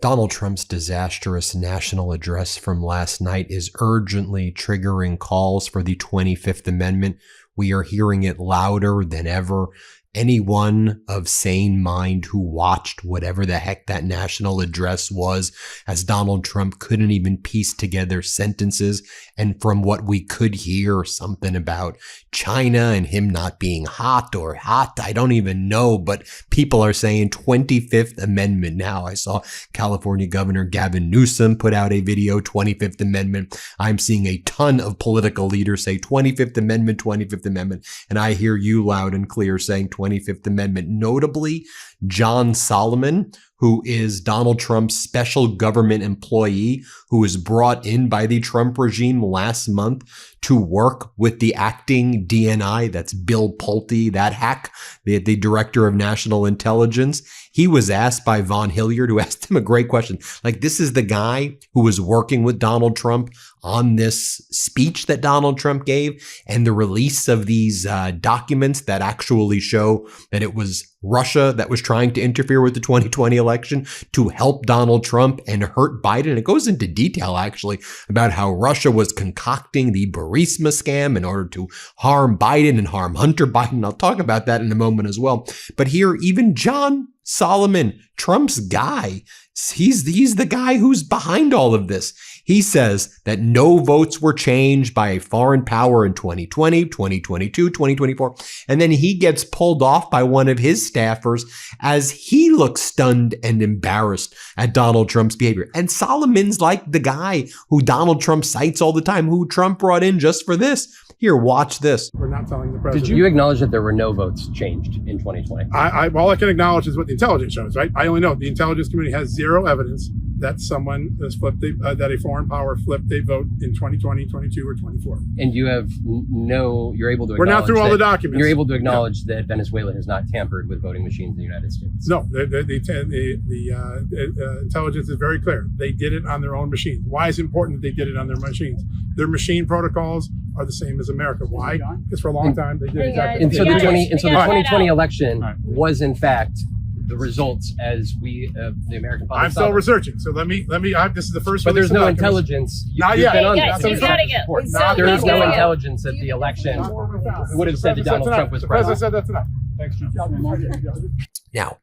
Donald Trump's disastrous national address from last night is urgently triggering calls for the 25th Amendment. We are hearing it louder than ever. Anyone of sane mind who watched whatever the heck that national address was, as Donald Trump couldn't even piece together sentences, and from what we could hear, something about China and him not being hot, I don't even know, but people are saying 25th Amendment now. I saw California Governor Gavin Newsom put out a video, 25th Amendment. I'm seeing a ton of political leaders say 25th Amendment, 25th Amendment, and I hear you loud and clear saying 25th Amendment. Notably, John Solomon, who is Donald Trump's special government employee, who was brought in by the Trump regime last month to work with the acting DNI, that's Bill Pulte, that hack, the director of national intelligence. He was asked by Von Hilliard, who asked him a great question. Like, this is the guy who was working with Donald Trump on this speech that Donald Trump gave and the release of these documents that actually show that it was Russia that was trying to interfere with the 2020 election to help Donald Trump and hurt Biden. It goes into detail, actually, about how Russia was concocting the Burisma scam in order to harm Biden and harm Hunter Biden. I'll talk about that in a moment as well. But here, even John Solomon, Trump's guy, he's the guy who's behind all of this. He says that no votes were changed by a foreign power in 2020, 2022, 2024. And then he gets pulled off by one of his staffers as he looks stunned and embarrassed at Donald Trump's behavior. And Solomon's like the guy who Donald Trump cites all the time, who Trump brought in just for this. Here, watch this. We're not telling the president. Did you acknowledge that there were no votes changed in 2020? All I can acknowledge is what the intelligence shows, right? I only know the intelligence community has zero evidence that someone has flipped that a foreign power flipped a vote in 2020, 22, or 24. And you have you're able to acknowledge. We're not through all the documents. You're able to acknowledge that Venezuela has not tampered with voting machines in the United States. No, the intelligence is very clear. They did it on their own machines. Why is it important that they did it on their machines? Their machine protocols are the same as America. Why? Because for a long time they did exactly. And so the 2020 election was in fact the results as the American public. I'm still researching, so let me. This is the first. But there's no intelligence. Not yet. There is no intelligence that the election would have said that Donald Trump was president. The president said that tonight. Thanks, John. Now,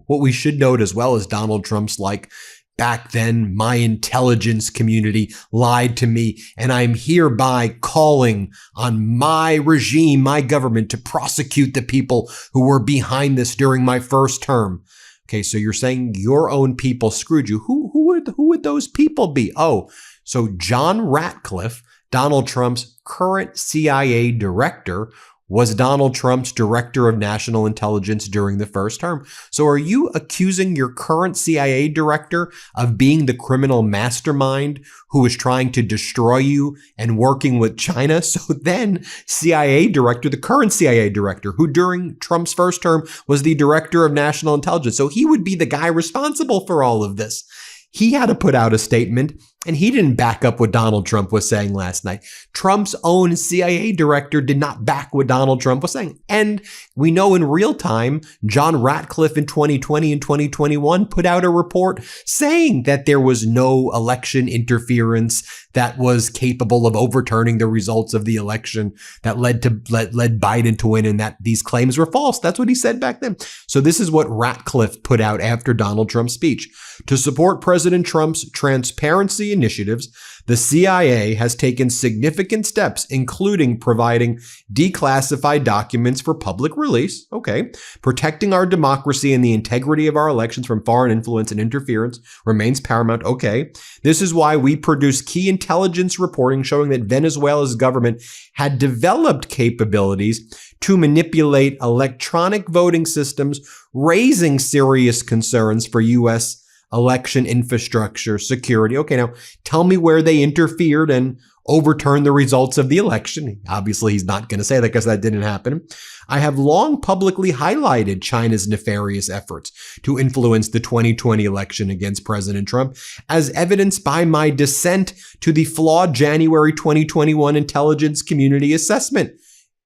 what we should note as well is Donald Trump's like, back then, my intelligence community lied to me, and I'm hereby calling on my regime, my government, to prosecute the people who were behind this during my first term. Okay, so you're saying your own people screwed you. Who would those people be? Oh, so John Ratcliffe, Donald Trump's current CIA director, was Donald Trump's director of national intelligence during the first term. So are you accusing your current CIA director of being the criminal mastermind who is trying to destroy you and working with China? So then CIA director, the current CIA director, who during Trump's first term was the director of national intelligence. So he would be the guy responsible for all of this. He had to put out a statement, and he didn't back up what Donald Trump was saying last night. Trump's own CIA director did not back what Donald Trump was saying. And we know in real time, John Ratcliffe in 2020 and 2021 put out a report saying that there was no election interference that was capable of overturning the results of the election that led Biden to win, and that these claims were false. That's what he said back then. So this is what Ratcliffe put out after Donald Trump's speech. To support President Trump's transparency initiatives, the CIA has taken significant steps, including providing declassified documents for public release, okay, protecting our democracy and the integrity of our elections from foreign influence and interference remains paramount, okay. This is why we produce key intelligence reporting showing that Venezuela's government had developed capabilities to manipulate electronic voting systems, raising serious concerns for U.S. election infrastructure security. Okay, now tell me where they interfered and overturned the results of the election. Obviously, he's not going to say that because that didn't happen. I have long publicly highlighted China's nefarious efforts to influence the 2020 election against President Trump, as evidenced by my dissent to the flawed January 2021 intelligence community assessment.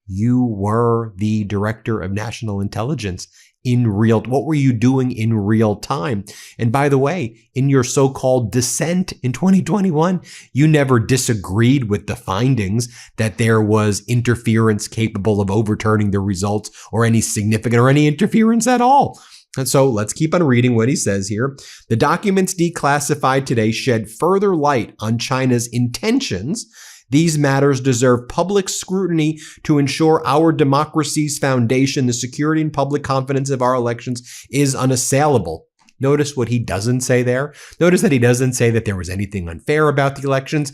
You were the director of national intelligence what were you doing in real time? And by the way, in your so-called dissent in 2021, you never disagreed with the findings that there was interference capable of overturning the results or any significant or any interference at all. And so let's keep on reading what he says here. The documents declassified today shed further light on China's intentions. These matters deserve public scrutiny to ensure our democracy's foundation, the security and public confidence of our elections, is unassailable. Notice what he doesn't say there. Notice that he doesn't say that there was anything unfair about the elections,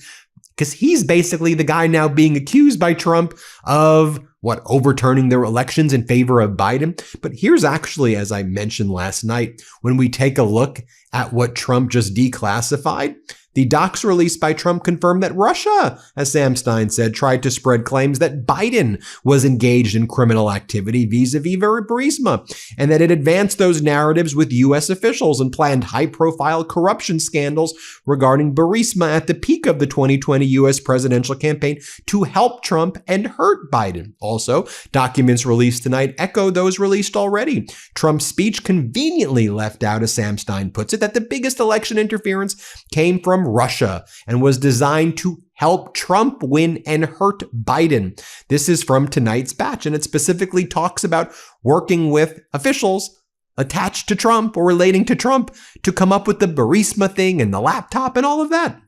because he's basically the guy now being accused by Trump of overturning their elections in favor of Biden. But here's actually, as I mentioned last night, when we take a look at what Trump just declassified, the docs released by Trump confirmed that Russia, as Sam Stein said, tried to spread claims that Biden was engaged in criminal activity vis-a-vis Burisma, and that it advanced those narratives with U.S. officials and planned high-profile corruption scandals regarding Burisma at the peak of the 2020 U.S. presidential campaign to help Trump and hurt Biden. Also, documents released tonight echo those released already. Trump's speech conveniently left out, as Sam Stein puts it, that the biggest election interference came from Russia and was designed to help Trump win and hurt Biden. This is from tonight's batch, and it specifically talks about working with officials attached to Trump or relating to Trump to come up with the Burisma thing and the laptop and all of that.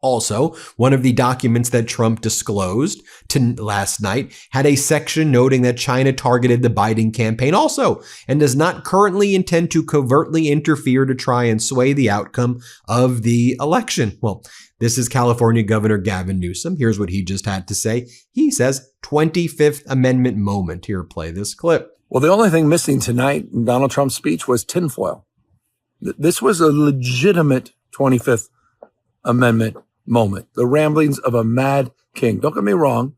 Also, one of the documents that Trump disclosed last night had a section noting that China targeted the Biden campaign also and does not currently intend to covertly interfere to try and sway the outcome of the election. Well, this is California Governor Gavin Newsom. Here's what he just had to say. He says, 25th Amendment moment. Here, play this clip. Well, the only thing missing tonight in Donald Trump's speech was tinfoil. This was a legitimate 25th Amendment moment, the ramblings of a mad king. Don't get me wrong,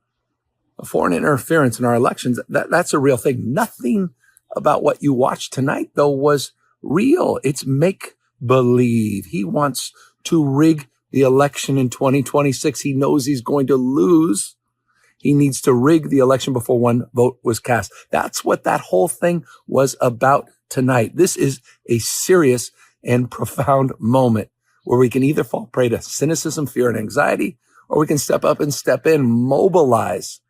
a foreign interference in our elections, that's a real thing. Nothing about what you watched tonight, though, was real. It's make-believe. He wants to rig the election in 2026. He knows he's going to lose. He needs to rig the election before one vote was cast. That's what that whole thing was about tonight. This is a serious and profound moment where we can either fall prey to cynicism, fear, and anxiety, or we can step up and step in, mobilize,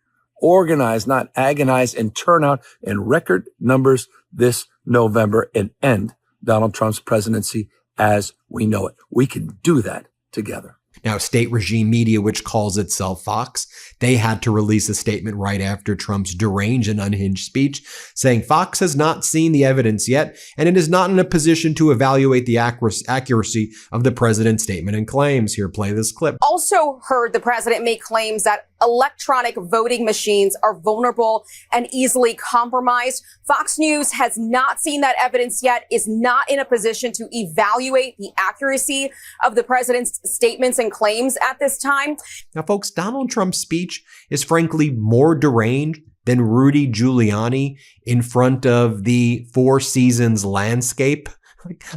organize, not agonize, and turn out in record numbers this November and end Donald Trump's presidency as we know it. We can do that together. Now, state regime media, which calls itself Fox, they had to release a statement right after Trump's deranged and unhinged speech, saying Fox has not seen the evidence yet, and it is not in a position to evaluate the accuracy of the president's statement and claims. Here, play this clip. Also heard the president make claims that electronic voting machines are vulnerable and easily compromised. Fox News has not seen that evidence yet, is not in a position to evaluate the accuracy of the president's statements and claims at this time. Now, folks, Donald Trump's speech is frankly more deranged than Rudy Giuliani in front of the Four Seasons landscape.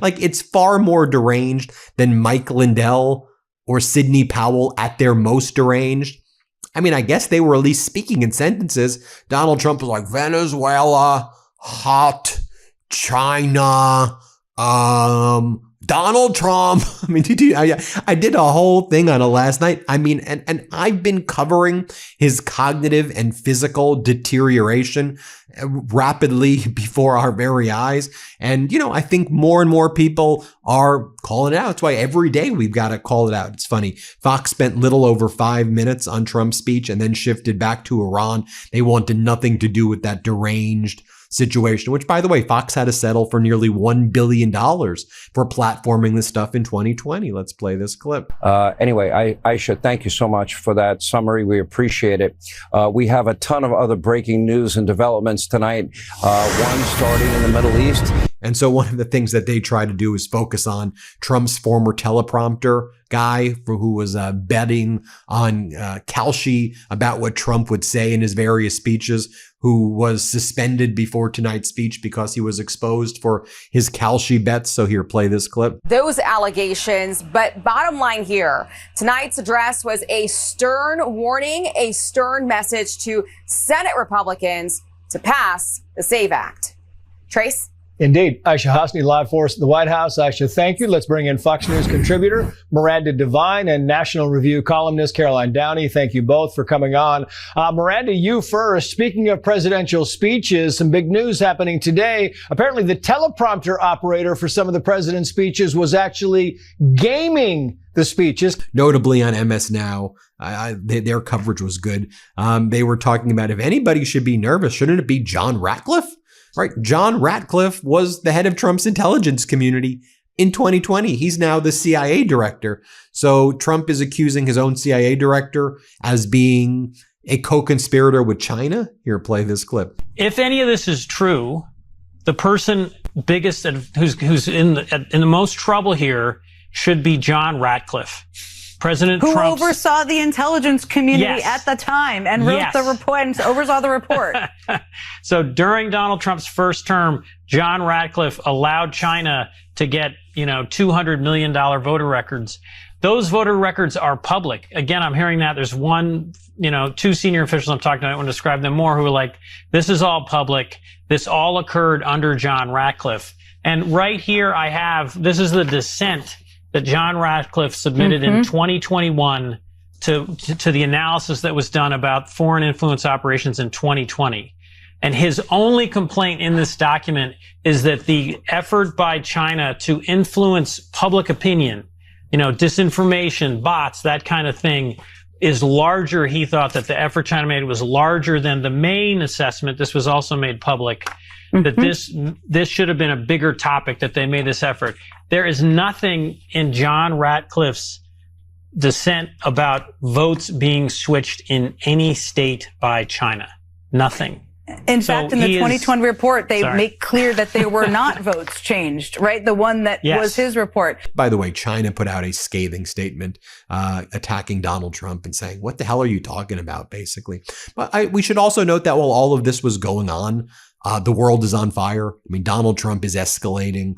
Like it's far more deranged than Mike Lindell or Sidney Powell at their most deranged. I mean, I guess they were at least speaking in sentences. Donald Trump was like, Venezuela, hot, China, Donald Trump. I mean, I did a whole thing on it last night. I mean, and I've been covering his cognitive and physical deterioration rapidly before our very eyes. And, you know, I think more and more people are calling it out. That's why every day we've got to call it out. It's funny. Fox spent little over 5 minutes on Trump's speech and then shifted back to Iran. They wanted nothing to do with that deranged situation, which, by the way, Fox had to settle for nearly $1 billion for platforming this stuff in 2020. Let's play this clip. Anyway, I should thank you so much for that summary. We appreciate it. We have a ton of other breaking news and developments tonight, one starting in the Middle East. And so one of the things that they try to do is focus on Trump's former teleprompter guy who was betting on Kalshi about what Trump would say in his various speeches, who was suspended before tonight's speech because he was exposed for his Kalshi bets. So here, play this clip. Those allegations, but bottom line here, tonight's address was a stern warning, a stern message to Senate Republicans to pass the SAVE Act. Trace? Indeed. Aisha Hasni, live for us at the White House. Aisha, thank you. Let's bring in Fox News contributor Miranda Devine and National Review columnist Caroline Downey. Thank you both for coming on. Miranda, you first. Speaking of presidential speeches, some big news happening today. Apparently, the teleprompter operator for some of the president's speeches was actually gaming the speeches. Notably on MS Now, their coverage was good. They were talking about if anybody should be nervous, shouldn't it be John Ratcliffe? Right. John Ratcliffe was the head of Trump's intelligence community in 2020. He's now the CIA director. So Trump is accusing his own CIA director as being a co-conspirator with China. Here, play this clip. If any of this is true, the person biggest who's in the most trouble here should be John Ratcliffe. President who Trump's, oversaw the intelligence community at the time and wrote the report and oversaw the report. So during Donald Trump's first term, John Ratcliffe allowed China to get, $200 million voter records. Those voter records are public. Again, I'm hearing that there's two senior officials I'm talking to, I want to describe them more, who are like, this is all public. This all occurred under John Ratcliffe. And right here this is the dissent that John Ratcliffe submitted in 2021 to the analysis that was done about foreign influence operations in 2020. And his only complaint in this document is that the effort by China to influence public opinion, disinformation, bots, that kind of thing, is larger. He thought that the effort China made was larger than the main assessment. This was also made public, that this should have been a bigger topic, that they made this effort. There is nothing in John Ratcliffe's dissent about votes being switched in any state by China. Nothing. In fact, in the 2020 report, they make clear that there were not votes changed, right? The one that was his report. By the way, China put out a scathing statement attacking Donald Trump and saying, what the hell are you talking about, basically? But we should also note that while all of this was going on, the world is on fire. I mean, Donald Trump is escalating.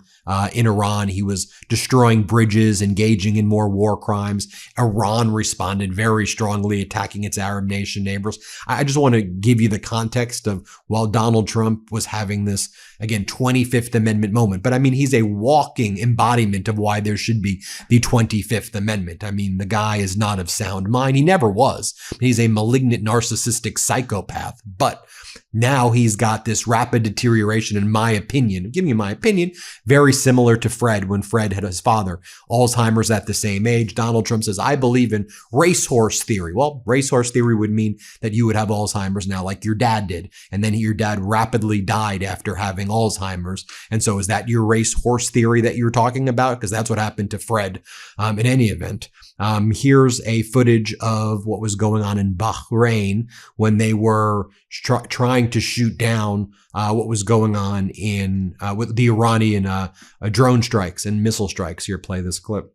In Iran, he was destroying bridges, engaging in more war crimes. Iran responded very strongly, attacking its Arab nation neighbors. I just want to give you the context of while Donald Trump was having this, again, 25th Amendment moment. But I mean, he's a walking embodiment of why there should be the 25th Amendment. I mean, the guy is not of sound mind. He never was. He's a malignant, narcissistic psychopath. But now he's got this rapid deterioration, in my opinion, giving you my opinion, very similar to Fred when Fred had his father. Alzheimer's at the same age. Donald Trump says, I believe in racehorse theory. Well, racehorse theory would mean that you would have Alzheimer's now like your dad did. And then your dad rapidly died after having Alzheimer's. And so is that your racehorse theory that you're talking about? Because that's what happened to Fred. In any event, here's a footage of what was going on in Bahrain when they were trying to shoot down what was going on in with the Iranian drone strikes and missile strikes. Here, play this clip.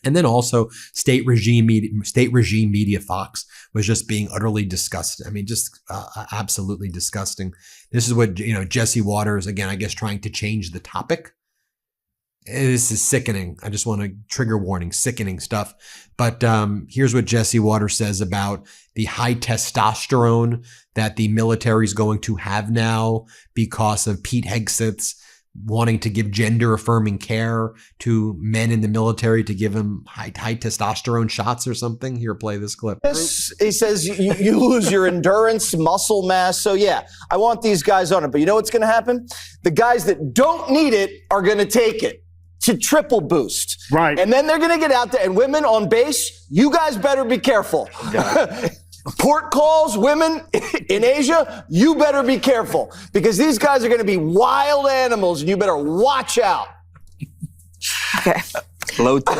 And then also state regime media Fox was just being utterly disgusting. I mean, just absolutely disgusting. This is what, Jesse Waters, again, I guess trying to change the topic. This is sickening. I just want to trigger warning, sickening stuff. But here's what Jesse Waters says about the high testosterone that the military is going to have now because of Pete Hegseth's wanting to give gender affirming care to men in the military to give them high testosterone shots or something. Here, play this clip. He says you lose your endurance, muscle mass. So yeah, I want these guys on it. But you know what's going to happen? The guys that don't need it are going to take it. to triple boost. Right. And then they're going to get out there, and women on base, you guys better be careful. Port calls, women in Asia, you better be careful, because these guys are going to be wild animals, and you better watch out. Okay. Low T.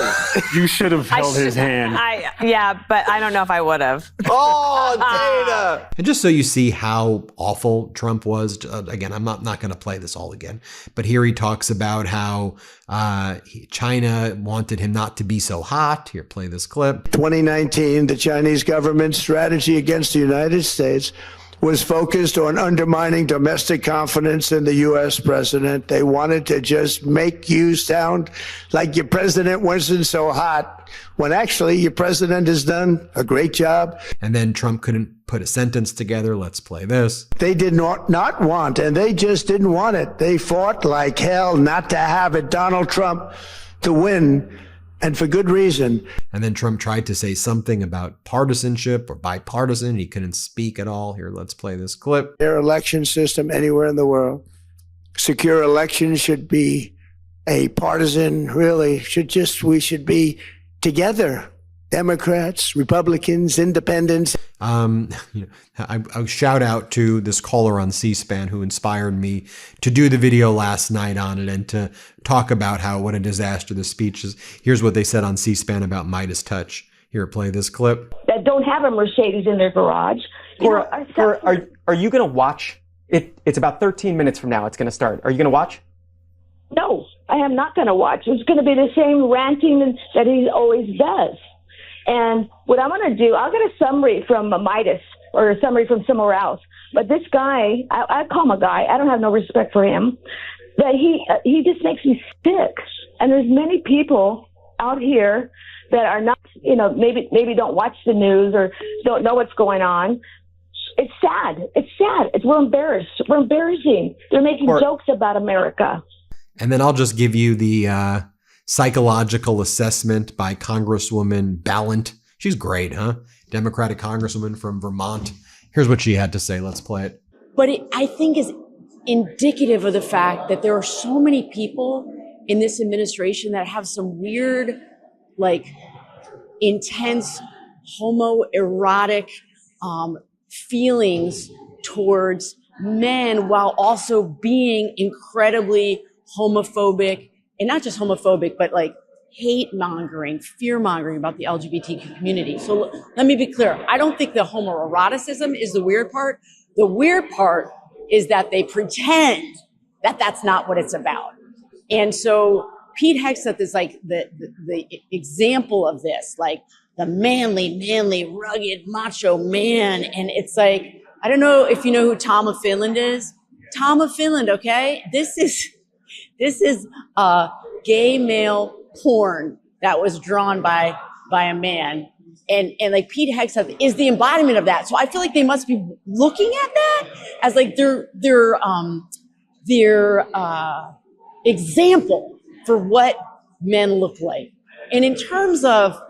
You should have held his hand. Yeah, but I don't know if I would have. Oh, Dana. And just so you see how awful Trump was, again, I'm not going to play this all again, but here he talks about how China wanted him not to be so hot. Here, play this clip. 2019, the Chinese government's strategy against the United States was focused on undermining domestic confidence in the U.S. president. They wanted to just make you sound like your president wasn't so hot, when actually your president has done a great job. And then Trump couldn't put a sentence together. Let's play this. They did not want, and they just didn't want it. They fought like hell not to have it, Donald Trump, to win. And for good reason. And then Trump tried to say something about partisanship or bipartisan. He couldn't speak at all. Here, let's play this clip. Their election system anywhere in the world. Secure elections should be a partisan, really, we should be together. Democrats, Republicans, independents. I shout out to this caller on C-SPAN who inspired me to do the video last night on it and to talk about what a disaster the speech is. Here's what they said on C-SPAN about Midas Touch. Here, play this clip. That don't have a Mercedes in their garage. Are you going to watch it? It's about 13 minutes from now. It's going to start. Are you going to watch? No, I am not going to watch. It's going to be the same ranting that he always does. And what I'm going to do, I'll get a summary from Midas or a summary from somewhere else. But this guy, I call him a guy. I don't have no respect for him. That he just makes me sick. And there's many people out here that are not, maybe don't watch the news or don't know what's going on. It's sad. It's sad. We're embarrassed. We're embarrassing. They're making jokes about America. And then I'll just give you the psychological assessment by Congresswoman Balint. She's great, huh? Democratic Congresswoman from Vermont. Here's what she had to say. Let's play it. But I think is indicative of the fact that there are so many people in this administration that have some weird, intense homoerotic feelings towards men, while also being incredibly homophobic. And not just homophobic, but hate mongering, fear mongering about the LGBTQ community. So let me be clear. I don't think the homoeroticism is the weird part. The weird part is that they pretend that that's not what it's about. And so Pete Hegseth is the example of this, the manly, rugged, macho man. And it's I don't know if you know who Tom of Finland is. Tom of Finland, okay? This is gay male porn that was drawn by a man. And Pete Hegseth is the embodiment of that. So I feel like they must be looking at that as their example for what men look like. And in terms of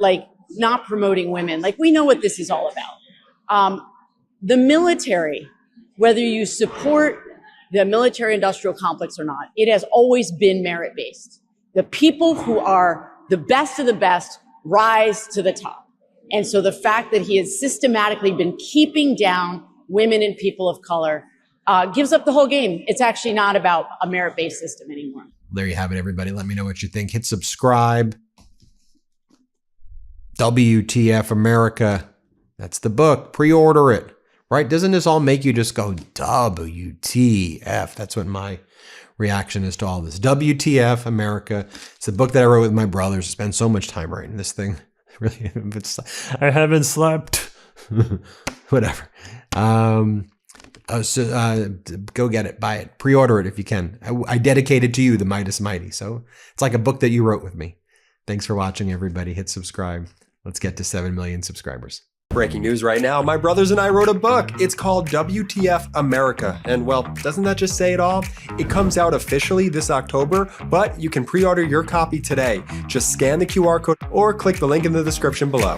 not promoting women, we know what this is all about. The military, whether you support the military-industrial complex or not, it has always been merit-based. The people who are the best of the best rise to the top. And so the fact that he has systematically been keeping down women and people of color gives up the whole game. It's actually not about a merit-based system anymore. There you have it, everybody. Let me know what you think. Hit subscribe. WTF America. That's the book. Pre-order it. Right? Doesn't this all make you just go, WTF? That's what my reaction is to all this. WTF America. It's a book that I wrote with my brothers. I spent so much time writing this thing. Really, I haven't slept. Whatever. Go get it. Buy it. Pre-order it if you can. I dedicate it to you, the Midas Mighty. So it's like a book that you wrote with me. Thanks for watching, everybody. Hit subscribe. Let's get to 7 million subscribers. Breaking news right now. My brothers and I wrote a book. It's called WTF America. And well, doesn't that just say it all? It comes out officially this October, but you can pre-order your copy today. Just scan the QR code or click the link in the description below.